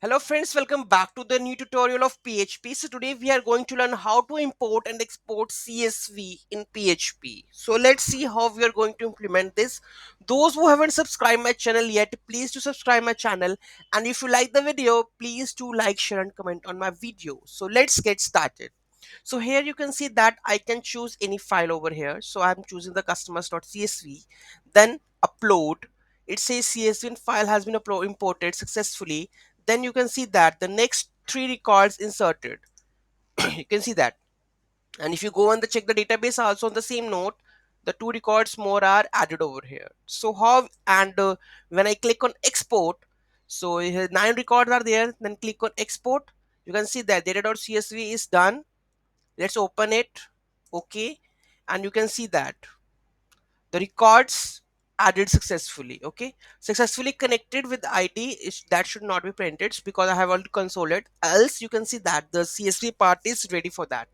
Hello friends, welcome back to the new tutorial of PHP. So today we are going to learn how to import and export CSV in PHP. So let's see how we are going to implement this. Those who haven't subscribed my channel yet, please do subscribe my channel. And if you like the video, please do like, share and comment on my video. So let's get started. So here you can see that I can choose any file over here. So I'm choosing the customers.csv, then upload. It says CSV file has been imported successfully. Then you can see that the next three records inserted. You can see that. And if you go and check the database also on the same note, the two records more are added over here. So how and when I click on export, so here 9 records are there, then click on export. You can see that data.csv is done. Let's open it. Okay, and you can see that the records added successfully. Okay, successfully connected with id is that should not be printed because I have already console it, else you can see that the csv part is ready for that.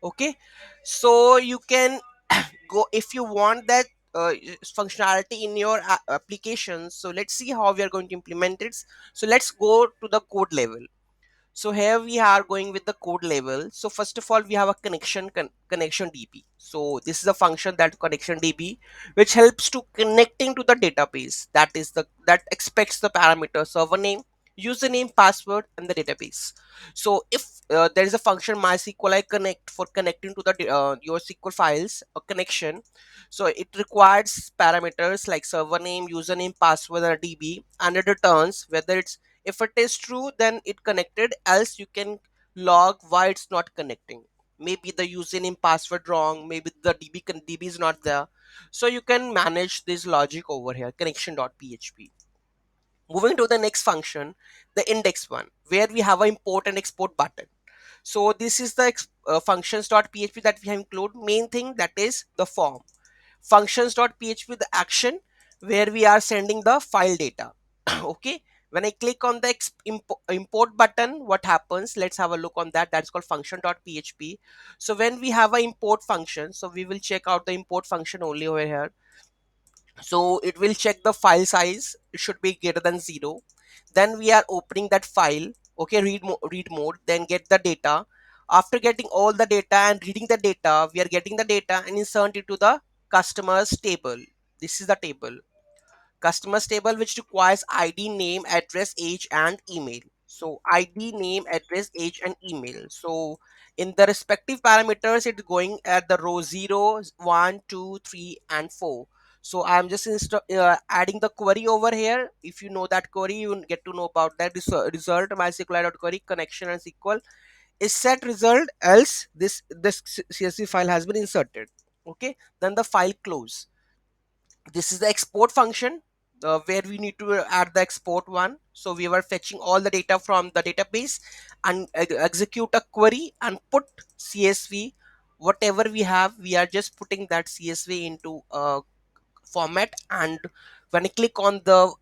Okay, so you can go if you want that functionality in your application. So let's see how we are going to implement it. So let's go to the code level. So here we are going with the code level. So first of all, we have a connection DB. So this is a function that connection DB, which helps to connecting to the database. That expects the parameter server name, username, password, and the database. So if there is a function MySQL I connect for connecting to the your SQL files a connection. So it requires parameters like server name, username, password, and a DB, and it returns whether it's if it is true, then it connected, else you can log why it's not connecting. Maybe the username password wrong, maybe the DB is not there. So you can manage this logic over here, connection.php. Moving to the next function, the index one, where we have an import and export button. So this is the functions.php that we have included. Main thing that is the form. Functions.php, the action where we are sending the file data. Okay, when I click on the import button, what happens? Let's have a look on that. That's called function.php. So when we have a import function, so we will check out the import function only over here. So it will check the file size, it should be greater than 0. Then we are opening that file. Okay, read mode, then get the data. After getting all the data and reading the data, we are getting the data and insert it to the customers table. This is the table, customers table, which requires id, name, address, age and email. So id, name, address, age and email. So in the respective parameters, it's going at the row 0, 1, 2, 3 and 4. So I'm just adding the query over here. If you know that query, you will get to know about that. Result mysql.query connection and sql is set result, else this csv file has been inserted. Okay, then the file close. This is the export function, where we need to add the export one. So we were fetching all the data from the database and execute a query and put csv. Whatever we have, we are just putting that csv into a format, and when I click on the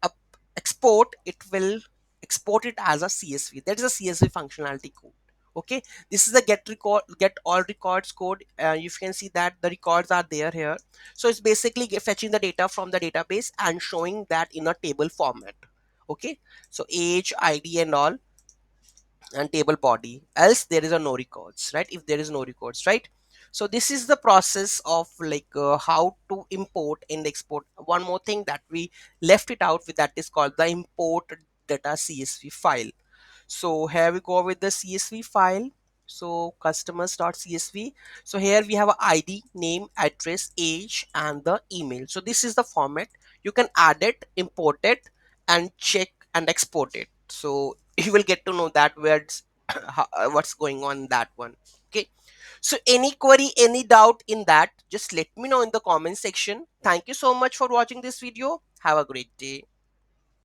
export, it will export it as a csv. That is a csv functionality code. Okay, this is the get all records code. You can see that the records are there here. So it's basically fetching the data from the database and showing that in a table format. Okay, so age, id and all, and table body, else there is a no records, right? If there is no records, right? So this is the process of how to import and export. One more thing that we left it out with, that is called the import data csv file. So here we go with the CSV file. So customers.csv. So here we have a ID, name, address, age, and the email. So this is the format. You can add it, import it, and check and export it. So you will get to know that where's what's going on in that one. Okay. So any query, any doubt in that, just let me know in the comment section. Thank you so much for watching this video. Have a great day.